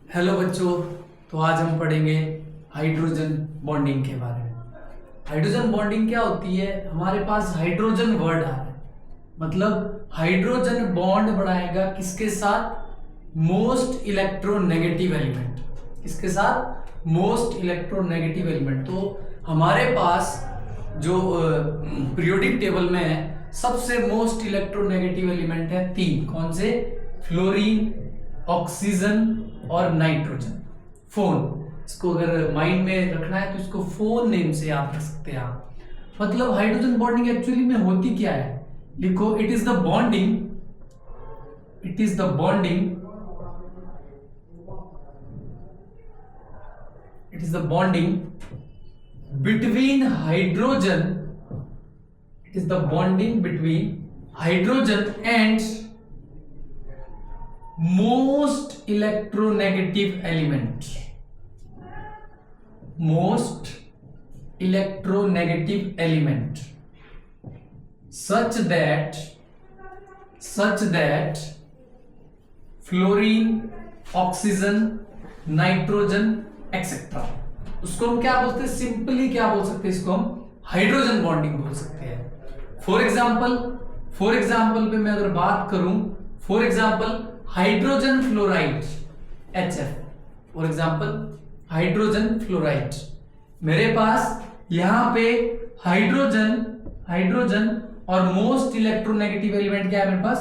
Hello बच्चों। तो आज हम पढ़ेंगे हाइड्रोजन बॉन्डिंग के बारे में। हाइड्रोजन बॉन्डिंग क्या होती है? हमारे पास हाइड्रोजन वर्ड आ रहा है, मतलब हाइड्रोजन बॉन्ड बनाएगा किसके साथ? Most electronegative element. किसके साथ? Most electronegative element. तो हमारे पास जो पीरियोडिक टेबल में है सबसे मोस्ट इलेक्ट्रोनेगेटिव एलिमेंट है तीन। कौन से? फ्लोरीन, ऑक्सीजन और नाइट्रोजन। फोन, इसको अगर माइंड में रखना है तो इसको फोन नेम से याद रख सकते हैं आप। मतलब हाइड्रोजन बॉन्डिंग एक्चुअली में होती क्या है? लिखो, it is the bonding between hydrogen and most electronegative element such that fluorine, oxygen, nitrogen etcetera. उसको हम क्या बोलते हैं? सिंपली क्या बोल सकते हैं? इसको हम हाइड्रोजन बॉन्डिंग बोल सकते हैं। फॉर एग्जाम्पल पे मैं अगर बात करूं, for example hydrogen fluoride HF, for example hydrogen fluoride. मेरे पास यहां पे हाइड्रोजन और मोस्ट इलेक्ट्रोनेगेटिव एलिमेंट क्या है मेरे पास?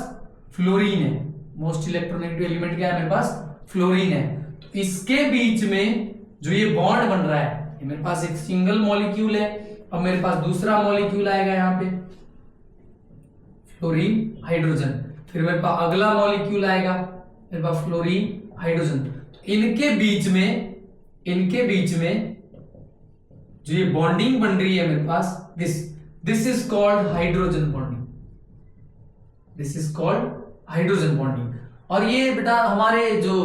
फ्लोरीन है। मोस्ट इलेक्ट्रोनेगेटिव एलिमेंट क्या है मेरे पास? फ्लोरीन है। तो इसके बीच में जो ये बॉन्ड बन रहा है, ये मेरे पास एक सिंगल मॉलिक्यूल है। अब मेरे पास दूसरा मॉलिक्यूल आएगा यहाँ पे, फ्लोरीन हाइड्रोजन। फिर मेरे पास अगला मॉलिक्यूल आएगा, मेरे पास फ्लोरीन हाइड्रोजन। तो इनके बीच में जो ये बॉन्डिंग बन रही है मेरे पास, this is called hydrogen bonding. और ये बेटा हमारे जो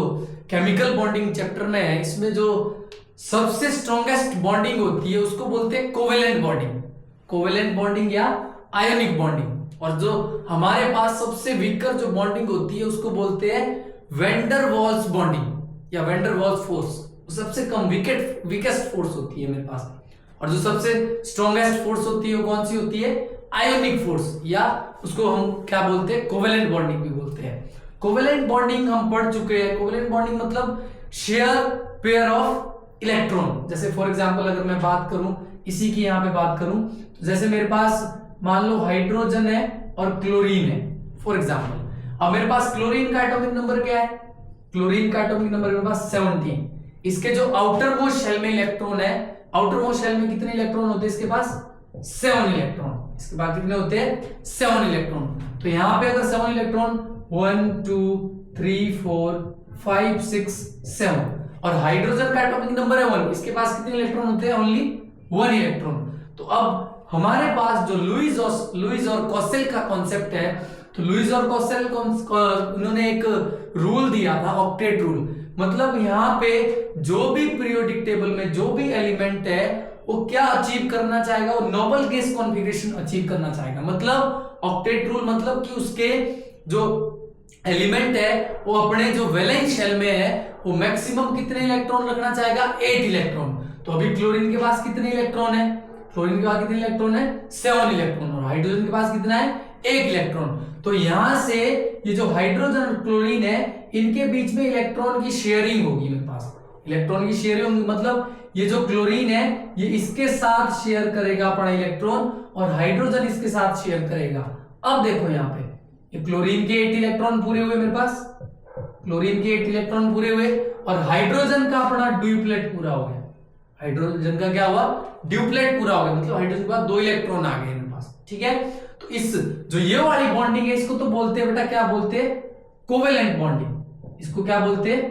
केमिकल बॉन्डिंग चैप्टर में है, इसमें जो सबसे स्ट्रॉन्गेस्ट बॉन्डिंग होती है उसको बोलते हैं कोवेलेंट बॉन्डिंग या आयोनिक बॉन्डिंग। और जो हमारे पास सबसे वीकर जो बॉन्डिंग होती है उसको बोलते हैं वेंडर वॉल्स बॉन्डिंग या वेंडर वॉल्स फोर्स। सबसे कम वीकेस्ट फोर्स होती है मेरे पास। और जो सबसे स्ट्रॉन्गेस्ट फोर्स होती है वो कौन सी होती है? आयोनिक फोर्स, या उसको हम क्या बोलते हैं? कोवेलेंट बॉन्डिंग भी बोलते हैं। कोवेलेंट बॉन्डिंग हम पढ़ चुके हैं। कोवेलेंट बॉन्डिंग मतलब शेयर पेयर ऑफ इलेक्ट्रॉन। जैसे फॉर एग्जांपल अगर मैं बात करूं, इसी की यहां पे बात करूं, तो जैसे मेरे पास मान लो हाइड्रोजन है और क्लोरीन है फॉर एग्जांपल। अब मेरे पास क्लोरीन का एटॉमिक नंबर क्या है? क्लोरीन का एटॉमिक नंबर मेरे पास 17। इसके जो आउटर मोस्ट शेल में इलेक्ट्रॉन है, आउटर मोस्ट शेल में कितने इलेक्ट्रॉन होते हैं? इसके पास 7 इलेक्ट्रॉन। इसके बाद कितने होते हैं? 7 इलेक्ट्रॉन। तो यहां पे अगर 7 इलेक्ट्रॉन 1 2 3 4 5 6 7, और हाइड्रोजन का एटॉमिक नंबर है 1, इसके पास कितने इलेक्ट्रॉन होते हैं? Only 1 electron. तो अब हमारे पास जो लुईस और कॉसेल का कॉन्सेप्ट है, तो लुईस और कॉसेल उन्होंने एक रूल दिया था, ऑक्टेट रूल। मतलब यहाँ पे जो भी पीरियोडिक टेबल में जो भी एलिमेंट है वो क्या अचीव करना चाहेगा? वो नोबल गैस कॉन्फ़िगरेशन अचीव करना चाहेगा। मतलब ऑक्टेट रूल मतलब कि उसके जो एलिमेंट है वो अपने जो वैलेंस शेल में है वो मैक्सिमम कितने इलेक्ट्रॉन रखना चाहेगा? 8 इलेक्ट्रॉन। तो अभी क्लोरीन के पास कितने इलेक्ट्रॉन है? क्लोरीन के पास कितने इलेक्ट्रॉन है? 7 इलेक्ट्रॉन। और हाइड्रोजन के पास कितना है? 1 इलेक्ट्रॉन। तो यहां से ये जो हाइड्रोजन और क्लोरीन है, इनके बीच में इलेक्ट्रॉन की शेयरिंग होगी। मेरे पास इलेक्ट्रॉन की शेयरिंग होगी, मतलब ये जो क्लोरीन है ये इसके साथ शेयर करेगा अपना इलेक्ट्रॉन और हाइड्रोजन इसके साथ शेयर करेगा। अब देखो यहाँ पे ये क्लोरीन के 8 इलेक्ट्रॉन पूरे हुए मेरे पास, क्लोरीन के 8 इलेक्ट्रॉन पूरे हुए, और हाइड्रोजन का अपना ड्यूप्लेट पूरा हो गया। हाइड्रोजन का क्या हुआ? ड्यूप्लेट पूरा हो गया, मतलब हाइड्रोजन के बाद 2 इलेक्ट्रॉन आ गए मेरे पास। ठीक है, तो इस जो ये वाली बॉन्डिंग है इसको तो बोलते हैं बेटा, क्या बोलते हैं? Covalent bonding. इसको क्या बोलते हैं?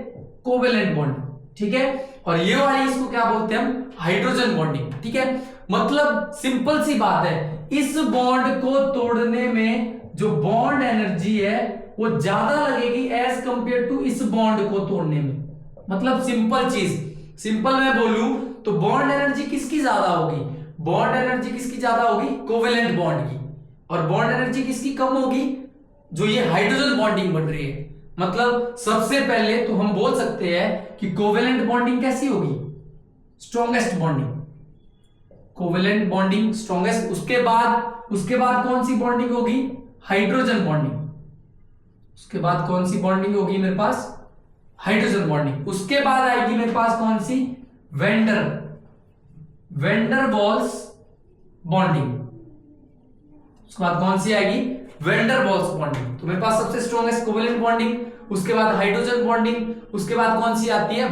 Covalent bonding. ठीक है, और ये वाली इसको क्या बोलते हैं हम? Hydrogen bonding. ठीक है, मतलब सिंपल सी बात है, इस बॉन्ड को तोड़ने में जो बॉन्ड एनर्जी है वो ज्यादा लगेगी एज कंपेयर टू इस बॉन्ड को तोड़ने में। मतलब सिंपल चीज, सिंपल मैं बोलूं तो बॉन्ड एनर्जी किसकी ज्यादा होगी? बॉन्ड एनर्जी किसकी ज्यादा होगी? कोवेलेंट बॉन्ड की। और बॉन्ड एनर्जी किसकी कम होगी? जो ये हाइड्रोजन बॉन्डिंग बन रही है, मतलब सबसे पहले तो हम बोल सकते हैं कि कोवेलेंट बॉन्डिंग कैसी होगी, strongest bonding, covalent bonding strongest. उसके बाद कौन सी बॉन्डिंग होगी, हाइड्रोजन बॉन्डिंग। उसके बाद कौन सी बॉन्डिंग होगी मेरे पास, हाइड्रोजन बॉन्डिंग। उसके बाद आएगी मेरे पास कौन सी, वेंडरवॉल्स बॉन्डिंग। उसके बाद कौन सी आएगी, वेंडरवॉल्स बॉन्डिंग। तो मेरे पास सबसे स्ट्रॉन्गेस्ट कोवेलेंट बॉन्डिंग, उसके बाद हाइड्रोजन बॉन्डिंग, उसके बाद कौन सी आती है,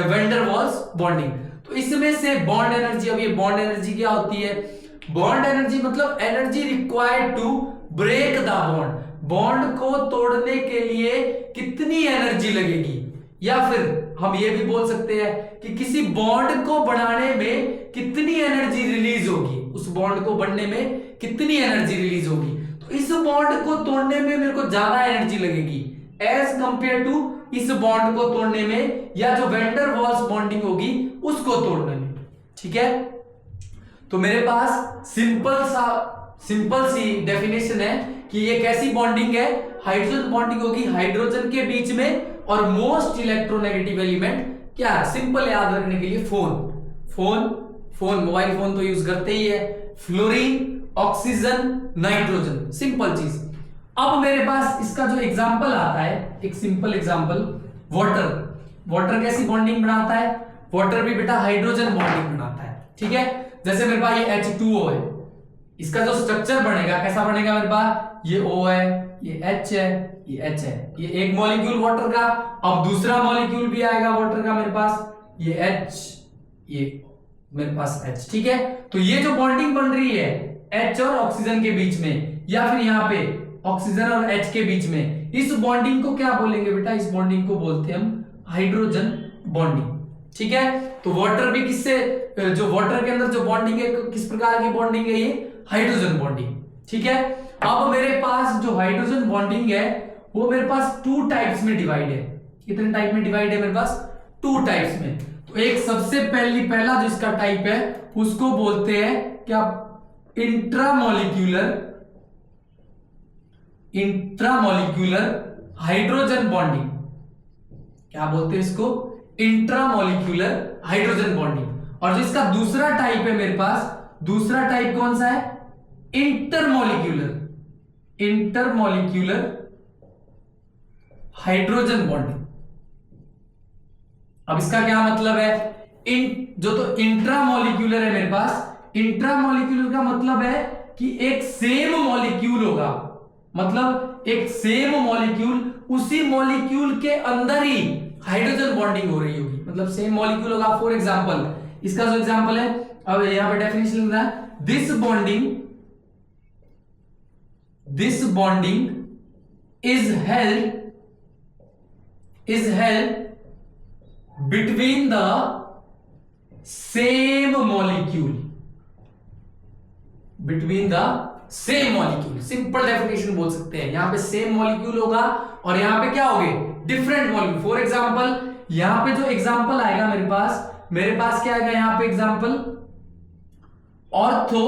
वेंडरवॉल्स बॉन्डिंग। तो इसमें से बॉन्ड एनर्जी, अब ये बॉन्ड एनर्जी क्या होती है, बॉन्ड एनर्जी मतलब energy required to break the bond, bond को तोड़ने के लिए कितनी एनर्जी लगेगी, या फिर हम ये भी बोल सकते हैं कि किसी बॉन्ड को बढ़ाने में कितनी एनर्जी रिलीज होगी, उस बॉन्ड को बढ़ने में कितनी एनर्जी रिलीज होगी। तो इस बॉन्ड को तोड़ने में मेरे को ज्यादा एनर्जी लगेगी एज कंपेयर टू इस बॉन्ड को तोड़ने में, या जो वेंडरवॉल्स बॉन्डिंग होगी उसको तोड़ने में। ठीक है, तो मेरे पास सिंपल सी डेफिनेशन है कि ये कैसी बॉन्डिंग है, हाइड्रोजन बॉन्डिंग होगी हाइड्रोजन के बीच में, और मोस्ट इलेक्ट्रोनेगेटिव एलिमेंट क्या है, सिंपल याद रखने के लिए फोन मोबाइल फोन तो यूज करते ही है, फ्लोरीन, ऑक्सीजन, नाइट्रोजन, सिंपल चीज। अब मेरे पास इसका जो एग्जांपल आता है, एक सिंपल एग्जांपल, वाटर कैसी बॉन्डिंग बनाता है, वाटर भी बेटा हाइड्रोजन बॉन्डिंग बनाता है। ठीक है, जैसे मेरे पास ये H2O है, इसका जो स्ट्रक्चर बनेगा कैसा बनेगा, मेरे पास ये O है, ये H है, ये H है, ये एक मॉलिक्यूल वाटर का। अब दूसरा मॉलिक्यूल भी आएगा वाटर का मेरे पास, ये H, ये मेरे पास H। ठीक है, तो ये जो बॉन्डिंग बन रही है H और ऑक्सीजन के बीच में, या फिर यहाँ पे ऑक्सीजन और H के बीच में, इस बॉन्डिंग को क्या बोलेंगे बेटा, इस बॉन्डिंग को बोलते हैं हम हाइड्रोजन बॉन्डिंग। ठीक है, तो वाटर भी किससे, जो वाटर के अंदर जो बॉन्डिंग है किस प्रकार की बॉन्डिंग है, ये हाइड्रोजन बॉन्डिंग। ठीक है, अब मेरे पास जो हाइड्रोजन बॉन्डिंग है वो मेरे पास 2 टाइप्स में डिवाइड है। कितने टाइप में डिवाइड है मेरे पास, 2 टाइप्स में। तो एक सबसे पहला जो इसका टाइप है उसको बोलते हैं क्या, इंट्रामोलिक्यूलर हाइड्रोजन बॉन्डिंग। क्या बोलते हैं इसको, इंट्रामोलिक्यूलर हाइड्रोजन बॉन्डिंग। और जो इसका दूसरा टाइप है मेरे पास, दूसरा टाइप कौन सा है, इंटरमोलिक्यूलर हाइड्रोजन बॉन्डिंग। अब इसका क्या मतलब है, जो तो इंट्रामोलिक्यूलर है मेरे पास, इंट्रामोलिक्यूलर का मतलब है कि एक सेम मॉलिक्यूल होगा, मतलब एक सेम मॉलिक्यूल, उसी मॉलिक्यूल के अंदर ही हाइड्रोजन बॉन्डिंग हो रही होगी, मतलब सेम मॉलिक्यूल होगा। फॉर एग्जांपल, इसका जो एग्जांपल है, अब यहां पे डेफिनेशन लिखना है, this bonding is held between the same molecule, simple definition बोल सकते हैं। यहां पे सेम मॉलिक्यूल होगा और यहां पे क्या होंगे, डिफरेंट मॉलिक्यूल। फॉर एग्जांपल, यहां पे जो एग्जांपल आएगा मेरे पास क्या आएगा, यहां पे एग्जांपल ऑर्थो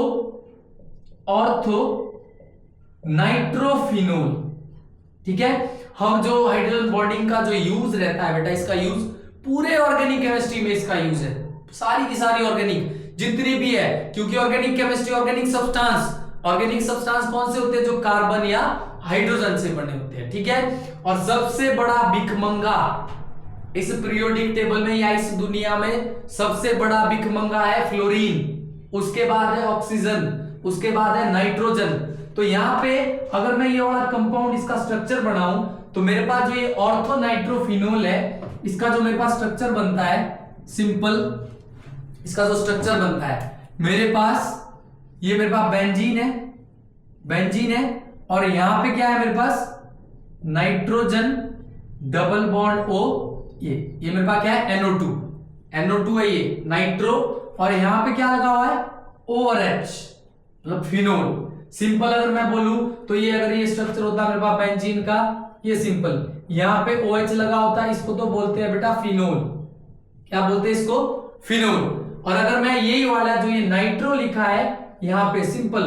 नाइट्रोफिनोल। ठीक है, हम जो हाइड्रोजन बॉन्डिंग का जो यूज रहता है बेटा, इसका यूज पूरे ऑर्गेनिक केमिस्ट्री में इसका यूज है, सारी की सारी ऑर्गेनिक जितनी भी है, क्योंकि ऑर्गेनिक केमिस्ट्री, ऑर्गेनिक सब्सटेंस कौन से होते हैं, जो कार्बन या हाइड्रोजन से बने होते हैं। ठीक है, और सबसे बड़ा भिखमंगा इस पीरियोडिक टेबल में या इस दुनिया में सबसे बड़ा भिखमंगा है फ्लोरीन, उसके बाद है ऑक्सीजन, उसके बाद है नाइट्रोजन। तो यहां पे अगर मैं ये वाला कंपाउंड, इसका स्ट्रक्चर बनाऊं, तो मेरे पास जो ये ऑर्थो नाइट्रोफिनोल है, इसका जो मेरे पास स्ट्रक्चर बनता है, सिंपल इसका जो स्ट्रक्चर बनता है मेरे पास बेंजीन है, और यहां पे क्या है मेरे पास, नाइट्रोजन डबल बॉन्ड O, ये मेरे पास क्या है, NO2 है ये नाइट्रो, और यहां पे क्या लगा हुआ है, O और H, मतलब फिनोल। सिंपल अगर मैं बोलूं तो ये, अगर ये स्ट्रक्चर होता मेरे पास बेंजीन का, ये सिंपल, यहां पे OH लगा होता है, इसको तो बोलते हैं बेटा फिनोल। क्या बोलते हैं इसको, फिनोल। और अगर मैं यही वाला जो ये नाइट्रो लिखा है यहाँ पे, सिंपल,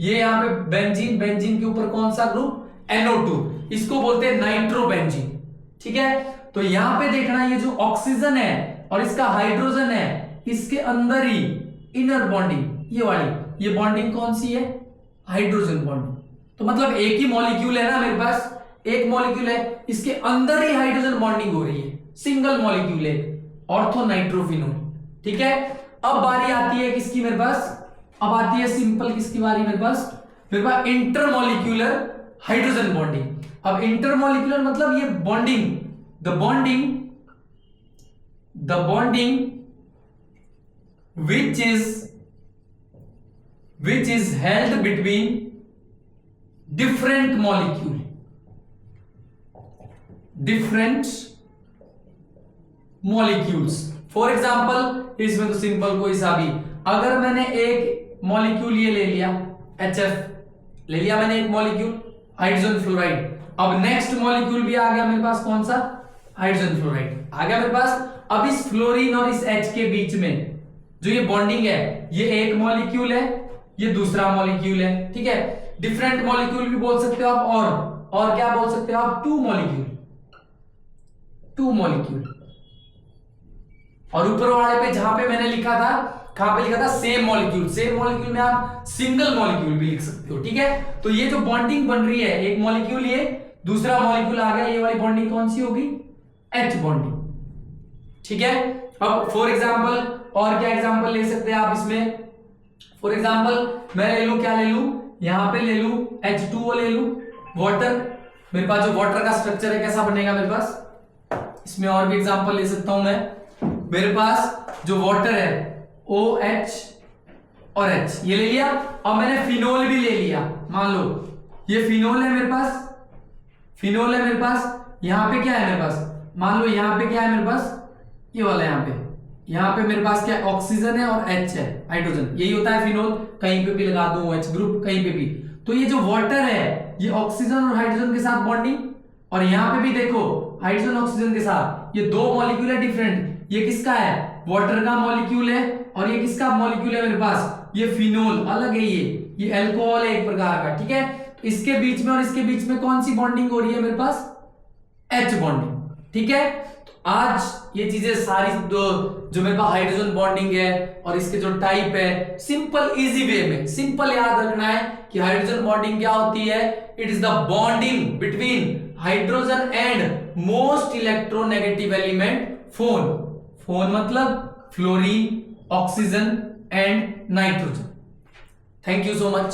ये यहाँ पे बेंजीन के ऊपर कौन सा ग्रुप, NO2, इसको बोलते हैं नाइट्रोबेंजीन। ठीक है, तो यहां पे देखना ये जो ऑक्सीजन है और इसका हाइड्रोजन है, इसके अंदर ही इनर बॉन्डिंग ये वाली, ये बॉन्डिंग कौन सी है? Hydrogen bonding. तो मतलब एक ही मॉलिक्यूल है ना मेरे पास, एक मॉलिक्यूल है, इसके अंदर ही हाइड्रोजन बॉन्डिंग हो रही है, सिंगल मॉलिक्यूल है, ऑर्थो नाइट्रोफिनोल। ठीक है, अब बारी आती है किसकी मेरे पास? अब आती है सिंपल किसकी बारी मेरे पास? मेरे पास इंटरमॉलिक्यूलर हाइड्रोजन बॉन्डिंग। अब इंटरमॉलिक्यूलर मतलब ये bonding, the bonding which is held between different molecules। For example इसमें तो सिंपल कोई सा भी, अगर मैंने एक मॉलिक्यूल ये ले लिया HF, ले लिया मैंने एक मॉलिक्यूल हाइड्रोजन फ्लोराइड, अब नेक्स्ट मॉलिक्यूल भी आ गया मेरे पास, कौन सा? हाइड्रोजन फ्लोराइड आ गया मेरे पास। अब इस फ्लोरीन और इस H के बीच में जो ये बॉन्डिंग है, ये एक मॉलिक्यूल है, ये दूसरा मॉलिक्यूल है। ठीक है, डिफरेंट मॉलिक्यूल भी बोल सकते हो आप, और क्या बोल सकते हो आप? Two molecule. और ऊपर वाले पे जहां पे मैंने लिखा था, कहां पे लिखा था? सेम मॉलिक्यूल में आप सिंगल मॉलिक्यूल भी लिख सकते हो। ठीक है, तो ये जो बॉन्डिंग बन रही है, एक मॉलिक्यूल ये, दूसरा मॉलिक्यूल आ गया, ये वाली बॉन्डिंग कौन सी होगी? H bonding. ठीक है, अब फॉर एग्जाम्पल और क्या एग्जाम्पल ले सकते हैं आप इसमें? फॉर एग्जाम्पल मैं ले लू, क्या ले लू? यहां पे ले लू H2O, ले लू वाटर। मेरे पास जो वाटर का स्ट्रक्चर है कैसा बनेगा मेरे पास? इसमें और भी एग्जाम्पल ले सकता हूं मैं। मेरे पास जो वाटर है OH और H, ये ले लिया, और मैंने फिनोल भी ले लिया। मान लो ये फिनोल है मेरे पास, यहां पे क्या है मेरे पास? मान लो यहां पे क्या है मेरे पास? ये वाला यहाँ पे मेरे पास क्या? ऑक्सीजन है और H है, हाइड्रोजन। यही होता है फिनोल, कहीं पे भी लगा दूं H ग्रुप, कहीं पे भी। तो ये जो वाटर है, ये ऑक्सीजन और हाइड्रोजन के साथ बॉन्डिंग, और यहाँ पे भी देखो हाइड्रोजन ऑक्सीजन के साथ, ये दो मॉलिक्यूल है डिफरेंट। ये किसका है? वाटर का मॉलिक्यूल है, और ये किसका मॉलिक्यूल है मेरे पास? ये फिनोल अलग है, ये अल्कोहल है एक प्रकार का। ठीक है, तो इसके बीच में और इसके बीच में कौन सी बॉन्डिंग हो रही है मेरे पास? H bonding. ठीक है, आज ये चीजें सारी जो मेरे पास हाइड्रोजन बॉन्डिंग है और इसके जो टाइप है, सिंपल इजी वे में सिंपल याद रखना है कि हाइड्रोजन बॉन्डिंग क्या होती है? It is the bonding between hydrogen and most electronegative element FON मतलब fluorine, oxygen and nitrogen. Thank you so much.